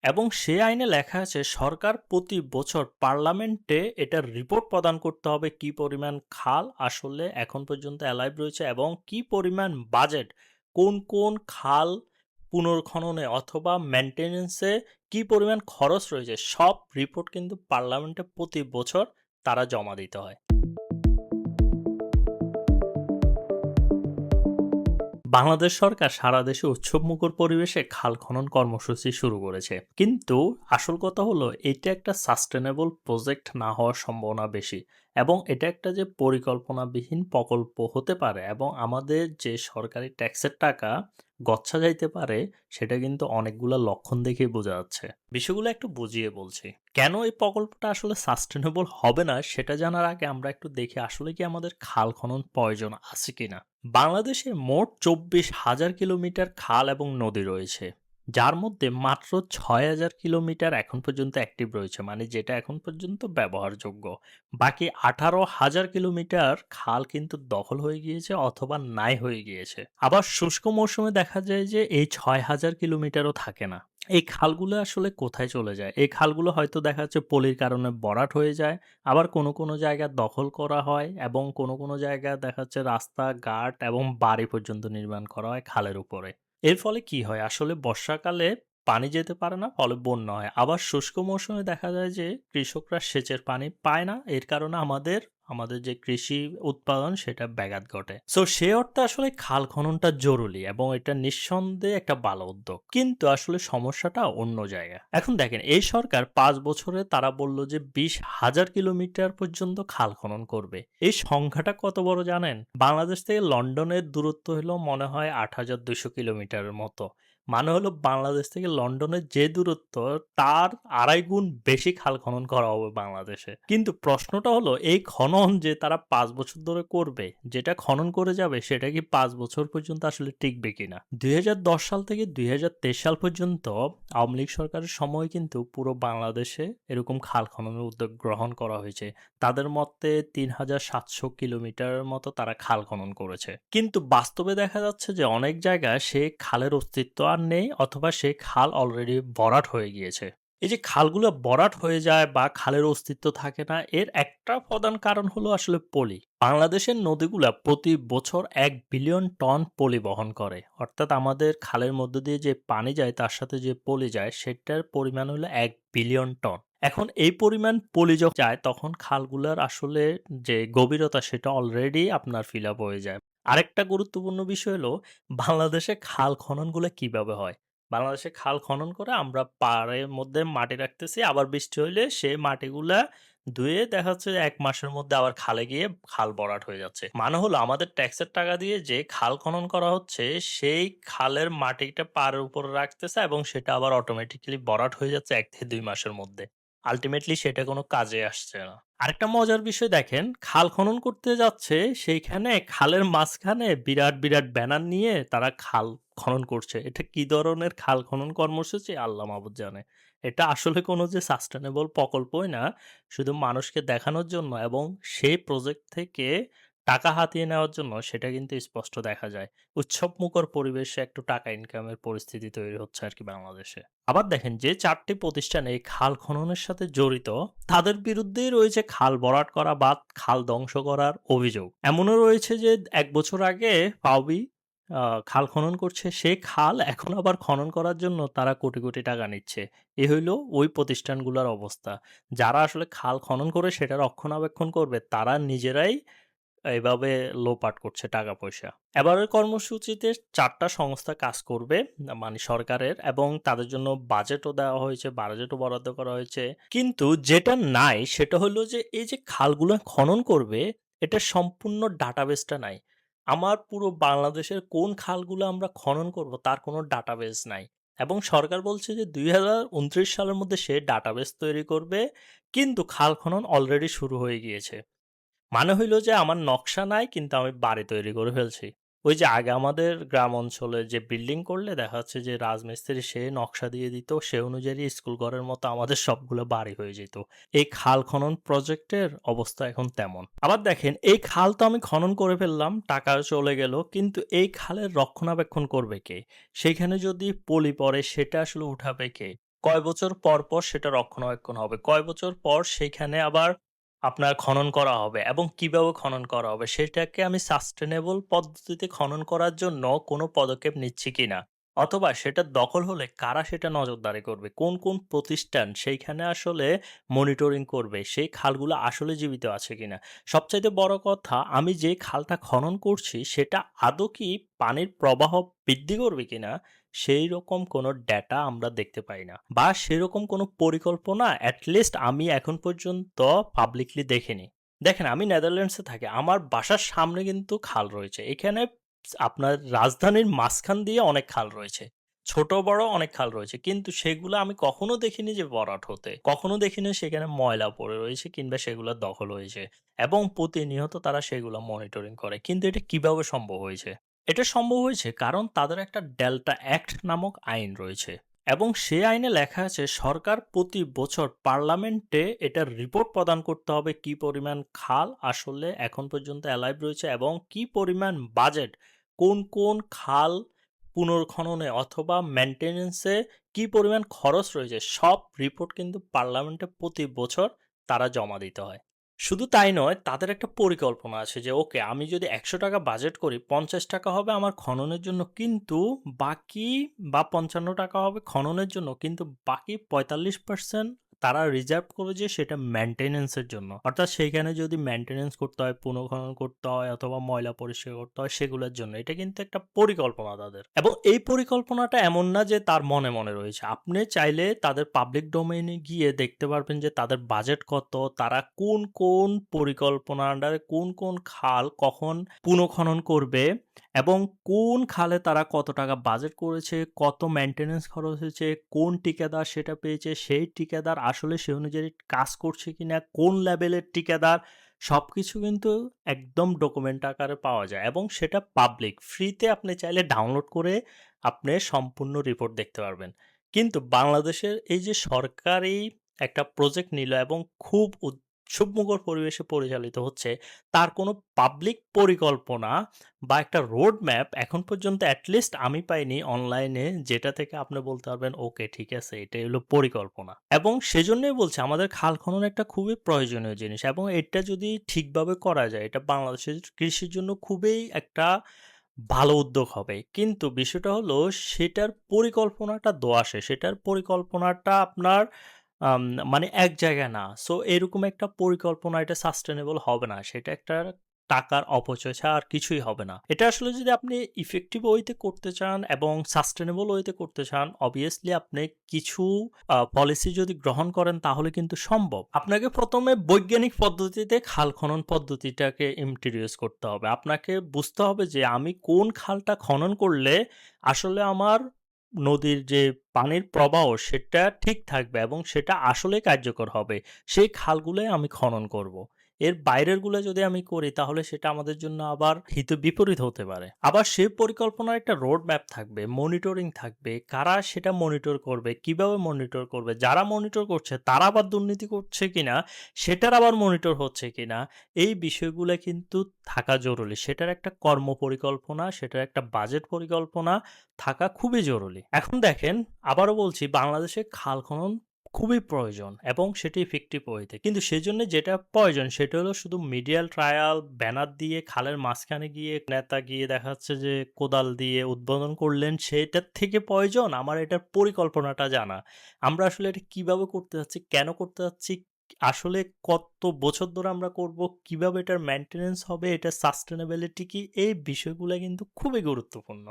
এবং সে আইনে লেখা আছে সরকার প্রতি বছর পার্লামেন্টে এটার রিপোর্ট প্রদান করতে হবে কি পরিমাণ খাল আসলে এখন পর্যন্ত অ্যালাইভ রয়েছে এবং কি পরিমাণ বাজেট কোন কোন খাল পুনর্খননে অথবা মেনটেনেন্সে কি পরিমাণ খরচ রয়েছে সব রিপোর্ট কিন্তু পার্লামেন্টে প্রতি বছর তারা জমা দিতে হয়। বাংলাদেশ সরকার সারা দেশে উৎসবমুখর পরিবেশে খাল খনন কর্মসূচি শুরু করেছে, কিন্তু আসল কথা হলো এটা একটা সাস্টেনেবল প্রজেক্ট না হওয়ার সম্ভাবনা বেশি এবং এটা একটা যে পরিকল্পনাবিহীন প্রকল্প হতে পারে এবং আমাদের যে সরকারি ট্যাক্সের টাকা গচ্ছা যাইতে পারে সেটা কিন্তু অনেকগুলা লক্ষণ দেখেই বোঝা যাচ্ছে। বিষয়গুলো একটু বুঝিয়ে বলছি কেন এই প্রকল্পটা আসলে সাস্টেনেবল হবে না। সেটা জানার আগে আমরা একটু দেখি আসলে কি আমাদের খাল খনন প্রয়োজন আছে কিনা। বাংলাদেশে মোট 24,000 কিলোমিটার খাল এবং নদী রয়েছে, যার মধ্যে মাত্র 6,000 কিলোমিটার এখন পর্যন্ত অ্যাক্টিভ রয়েছে, মানে যেটা এখন পর্যন্ত ব্যবহারযোগ্য। বাকি 18,000 কিলোমিটার খাল কিন্তু দখল হয়ে গিয়েছে অথবা নাই হয়ে গিয়েছে। আবার শুষ্ক মৌসুমে দেখা যায় যে এই 6,000 কিলোমিটারও থাকে না। এই খালগুলো আসলে কোথায় চলে যায়? এই খালগুলো হয়তো দেখা যাচ্ছে পলির কারণে ভরাট হয়ে যায়, আবার কোনো জায়গা দখল করা হয় এবং কোনো জায়গায় দেখা যাচ্ছে রাস্তাঘাট এবং বাড়ি পর্যন্ত নির্মাণ করা হয় খালের উপরে। এর ফলে কি হয়? আসলে বর্ষাকালে পানি যেতে পারে না, ফলে বন্যা হয়। আবার শুষ্ক মৌসুমে দেখা যায় যে কৃষকরা সেচের পানি পায় না। এর কারণে আমাদের যে কৃষি উৎপাদন সেটা ব্যাঘাত ঘটে। সো সে অর্থে আসলে খাল খননটা জরুরি এবং এটা নিঃসন্দেহে একটা ভালো উদ্যোগ। কিন্তু আসলে সমস্যাটা অন্য জায়গায়। এখন দেখেন এই সরকার ৫ বছরে তারা বলল যে ২০,০০০ কিলোমিটার পর্যন্ত খাল খনন করবে। এই সংখ্যাটা কত বড় জানেন? বাংলাদেশ থেকে লন্ডনের দূরত্ব হলো মনে হয় ৮,২০০ কিলোমিটারের মতো। মানে হলো বাংলাদেশ থেকে লন্ডনের যে দূরত্ব তার ২.৫ গুণ বেশি খাল খনন করা হবে বাংলাদেশে। কিন্তু প্রশ্নটা হলো এই খনন যে তারা ৫ বছর ধরে করবে, যেটা খনন করে যাবে সেটা কি ৫ বছর পর্যন্ত আসলে টিকবে কিনা? ২০১০ সাল থেকে ২০২৩ সাল পর্যন্ত আওয়ামী লীগ সরকারের সময় কিন্তু পুরো বাংলাদেশে এরকম খাল খননের উদ্যোগ গ্রহণ করা হয়েছে। তাদের মতে ৩,৭০০ কিলোমিটারের মতো তারা খাল খনন করেছে। কিন্তু বাস্তবে দেখা যাচ্ছে যে অনেক জায়গায় সে খালের অস্তিত্ব আর নেই অথবা সেই খাল অলরেডি ভরাট হয়ে গিয়েছে। এই যে খালগুলো ভরাট হয়ে যায় বা খালের অস্তিত্ব থাকে না, এর একটা প্রধান কারণ হলো আসলে পলি। বাংলাদেশের নদীগুলা প্রতি বছর ১ বিলিয়ন টন পলি বহন করে। অর্থাৎ আমাদের খালের মধ্য দিয়ে যে পানি যায় তার সাথে যে পলি যায় সেটার পরিমাণ হলো ১ বিলিয়ন টন। এখন এই পরিমাণ পলি যখন যায় তখন খালগুলার আসলে যে গভীরতা সেটা অলরেডি আপনার ফিল আপ হয়ে যায়। আরেকটা গুরুত্বপূর্ণ বিষয় হলো বাংলাদেশে খাল খননগুলো কিভাবে হয়? বাংলাদেশে খাল খনন করে আমরা পাড়ের মধ্যে মাটি রাখতেছি। আবার বৃষ্টি হইলে সেই মাটিগুলা ধুয়ে দেখা যাচ্ছে যে ১ মাসের মধ্যে আবার খালে গিয়ে খাল ভরাট হয়ে যাচ্ছে। মানে হলো আমাদের ট্যাক্সের টাকা দিয়ে যে খাল খনন করা হচ্ছে, সেই খালের মাটিটা পাড়ের উপরে রাখতেছে এবং সেটা আবার অটোমেটিক্যালি ভরাট হয়ে যাচ্ছে ১ থেকে ২ মাসের মধ্যে। আল্টিমেটলি সেটা কোনো কাজে আসছে না। আরেকটা মজার বিষয় দেখেন, খাল খনন করতে যাচ্ছে সেইখানে খালের মাঝখানে বিরাট ব্যানার নিয়ে তারা খাল খনন করছে। এটা কি ধরনের খাল খনন কর্মসূচি আল্লাহ মাবুদ জানে। এটা আসলে কোনো যে সাস্টেনেবল প্রকল্পই না, শুধু মানুষকে দেখানোর জন্য এবং সেই প্রজেক্ট থেকে টাকা হাতিয়ে নেওয়ার জন্য সেটা কিন্তু স্পষ্ট দেখা যায়। উৎসবমুখর পরিবেশে একটু টাকা ইনকামের পরিস্থিতি তৈরি হচ্ছে আরকি বাংলাদেশে। আবার দেখেন যে ৪ টি প্রতিষ্ঠান এই খাল খননের সাথে জড়িত, তাদের বিরুদ্ধেই রয়েছে খাল ভরাট করা বা খাল ধ্বংস করার অভিযোগ। এমনও রয়েছে যে ১ বছর আগে পাওবি আ খাল খনন করছে, সেই খাল এখন আবার খনন করার জন্য তারা কোটি টাকা নিচ্ছে। এ হইল ওই প্রতিষ্ঠানগুলার অবস্থা। যারা আসলে খাল খনন করে সেটা রক্ষণাবেক্ষণ করবে, তারা নিজেরাই এভাবে লোপাট করছে টাকা-পয়সা। এবারের কর্মসূচিতে ৪ টা সংস্থা কাজ করবে, মানে সরকারের, এবং তাদের জন্য বাজেটও দেওয়া হয়েছে, বাজেটও বরাদ্দ করা হয়েছে। কিন্তু যেটা নাই সেটা হলো যে এই যে খালগুলা খনন করবে, এটার সম্পূর্ণ ডাটাবেসটা নাই। আমার পুরো বাংলাদেশের কোন খালগুলো আমরা খনন করব তার কোনো ডাটাবেস নাই। এবং সরকার বলছে যে ২০২৯ সালের মধ্যে সে ডাটাবেস তৈরি করবে, কিন্তু খাল খনন অলরেডি শুরু হয়ে গিয়েছে। মানে হইল যে আমার নকশা নাই কিন্তু আমি বাড়ি তৈরি করে ফেলছি। ওই যে আগে আমাদের গ্রাম অঞ্চলে যে বিল্ডিং করলে দেখা যাচ্ছে যে রাজমিস্ত্রি সে নকশা দিয়ে দিত, সে অনুযায়ী স্কুল ঘরের মতো আমাদের সবগুলো বাড়ি হয়ে যেত। এই খাল খনন প্রজেক্টের অবস্থা এখন তেমন। আবার দেখেন এই খাল তো আমি খনন করে ফেললাম, টাকা চলে গেল, কিন্তু এই খালের রক্ষণাবেক্ষণ করবে কে? সেইখানে যদি পলি পড়ে সেটা আসলে উঠাবে কে? কয় বছর পর, পর সেটা রক্ষণাবেক্ষণ হবে? কয় বছর পর সেইখানে আবার আপনার খনন করা হবে এবং কিভাবে খনন করা হবে? সেটাকে আমি সাস্টেইনেবল পদ্ধতিতে খনন করার জন্য কোনো পদক্ষেপ নিচ্ছি কিনা? অথবা সেটা দখল হলে কারা সেটা নজরদারি করবে? কোন, কোন প্রতিষ্ঠান সেইখানে আসলে মনিটরিং করবে? সেই খালগুলো আসলে জীবিত আছে কিনা? সবচাইতে বড় কথা, আমি যে খালটা খনন করছি সেটা আদৌ কি পানির প্রবাহ বৃদ্ধি করবে কিনা? সেইরকম কোনো ডেটা আমরা দেখতে পাই না। বা সেরকম কোনো পরিকল্পনা এট লিস্ট আমি এখন পর্যন্ত পাবলিকলি দেখিনি। দেখেন আমি নেদারল্যান্ডসে থাকি। আমার বাসার সামনে কিন্তু খাল রয়েছে। এখানে আপনার রাজধানীর মাঝখান দিয়ে অনেক খাল রয়েছে। ছোট বড় অনেক খাল রয়েছে। কিন্তু সেগুলো আমি কখনো দেখিনি যে ভরাট হতে। কখনো দেখিনি সেখানে ময়লা পড়ে রয়েছে কিংবা সেগুলো দখল হয়েছে। এবং প্রতিনিয়ত তারা সেগুলো মনিটরিং করে। কিন্তু এটা কিভাবে সম্ভব হয়েছে? এটা সম্ভব হয়েছে কারণ তাদের একটা ডেল্টা অ্যাক্ট নামক আইন রয়েছে এবং সে আইনে লেখা আছে সরকার প্রতি বছর পার্লামেন্টে এটার রিপোর্ট প্রদান করতে হবে কি পরিমাণ খাল আসলে এখন পর্যন্ত অ্যালাইভ রয়েছে এবং কি পরিমাণ বাজেট কোন কোন খাল পুনর্খননে অথবা মেনটেনেন্সে কি পরিমাণ খরচ রয়েছে সব রিপোর্ট কিন্তু পার্লামেন্টে প্রতি বছর তারা জমা দিতে হয়। শুধু তাই নয়, তাদের একটা পরিকল্পনা আছে যে ওকে আমি যদি ৳১০০ বাজেট করি, ৳৫০ হবে আমার খননের জন্য কিন্তু বাকি বা ৳৫৫ হবে খননের জন্য কিন্তু বাকি ৪৫% তারা রিজার্ভ করে যে সেটা মেইনটেন্যান্স এর জন্য। অর্থাৎ সেইখানে যদি মেইনটেন্যান্স করতে হয়, পুনঃখনন করতে হয় অথবা ময়লা পরিষ্কার করতে হয় সেগুলোর জন্য। এটা কিন্তু একটা পরিকল্পনা তাদের। এবং এই পরিকল্পনাটা এমন না যে তার মনে, মনে রয়েছে। আপনি চাইলে তাদের পাবলিক ডোমেইন এ গিয়ে দেখতে পারবেন যে তাদের বাজেট কত, তারা কোন, কোন পরিকল্পনার আন্ডারে কোন, কোন খাল কখন পুনঃখনন করবে এবং কোন খালে তারা কত টাকা বাজেট করেছে, কত মেইনটেন্যান্স খরচ হয়েছে, কোন ঠিকাদার সেটা পেয়েছে, সেই ঠিকাদার আসলে সে অনুযায়ী কাজ করছে কিনা, কোন লেভেলের ঠিকাদার সবকিছু কিন্তু একদম ডকুমেন্ট আকারে পাওয়া যায় এবং সেটা পাবলিক। ফ্রিতে আপনি চাইলে ডাউনলোড করে আপনি সম্পূর্ণ রিপোর্ট দেখতে পারবেন। কিন্তু বাংলাদেশের এই যে সরকারি একটা প্রজেক্ট নিল এবং খুব উৎসবমুখর পরিবেশে পরিচালিত হচ্ছে, তার কোনো পাবলিক পরিকল্পনা বা একটা রোড ম্যাপ এখন পর্যন্ত এট লিস্ট আমি পাইনি অনলাইনে যেটা থেকে আপনি বলতে পারবেন ওকে ঠিক আছে এটাই হলো পরিকল্পনা। এবং সেজন্যই বলছি আমাদের খাল খনন একটা খুবই প্রয়োজনীয় জিনিস এবং এটা যদি ঠিকভাবে করা যায় এটা বাংলাদেশের কৃষির জন্য খুবই একটা ভালো উদ্যোগ হবে। কিন্তু বিষয়টা হলো সেটার পরিকল্পনাটা দোআঁশে। সেটার পরিকল্পনাটা আপনার আম মানে এক জায়গায় না। সো এরকম একটা পরিকল্পনা এটা সাস্টেইনেবল হবে না। সেটা একটা টাকার অপচয় ছাড়া আর কিছুই হবে না। এটা আসলে যদি আপনি ইফেক্টিভ ওয়েতে করতে চান এবং সাস্টেইনেবল ওয়েতে করতে চান, অবভিয়াসলি আপনি কিছু পলিসি যদি গ্রহণ করেন তাহলে কিন্তু সম্ভব। আপনাকে ১ম এ বৈজ্ঞানিক পদ্ধতিতে খাল খনন পদ্ধতিটাকে ইন্ট্রোডিউস করতে হবে। আপনাকে বুঝতে হবে যে আমি কোন খালটা খনন করলে আসলে আমার নদীর যে পানির প্রবাহ সেটা ঠিক থাকবে এবং সেটা আসলেই কার্যকর হবে। সেই খালগুলোই আমি খনন করব। এর বাইরেরগুলো যদি আমি করি তাহলে সেটা আমাদের জন্য আবার হিতে বিপরীত হতে পারে। আবার সেই পরিকল্পনার একটা রোড ম্যাপ থাকবে, মনিটরিং থাকবে। কারা সেটা মনিটর করবে, কিভাবে মনিটর করবে? যারা মনিটর করছে তারা আবার দুর্নীতি করছে কিনা, সেটার আবার মনিটর হচ্ছে কিনা, এই বিষয়গুলা কিন্তু থাকা জরুরি। সেটার একটা কর্মপরিকল্পনা, সেটার একটা বাজেট পরিকল্পনা থাকা খুবই জরুরি। এখন দেখেন আবারও বলছি বাংলাদেশে খাল খনন খুবই প্রয়োজন এবং সেটি ইফেক্টিভ ওয়েতে। কিন্তু সেজন্য যেটা প্রয়োজন সেটা হলো শুধু মিডিয়াল ট্রায়াল, ব্যানার দিয়ে খালের মাঝখানে গিয়ে নেতা গিয়ে দেখা যাচ্ছে যে কোদাল দিয়ে উদ্বোধন করলেন সেটার থেকে প্রয়োজন আমার এটার পরিকল্পনাটা জানা। আমরা আসলে এটা কিভাবে করতে যাচ্ছি, কেন করতে যাচ্ছি, আসলে কত বছর ধরে আমরা করব, কিভাবে এটার মেইনটেন্যান্স হবে, এটার সাস্টেইনেবিলিটি কি এই বিষয়গুলা কিন্তু খুবই গুরুত্বপূর্ণ।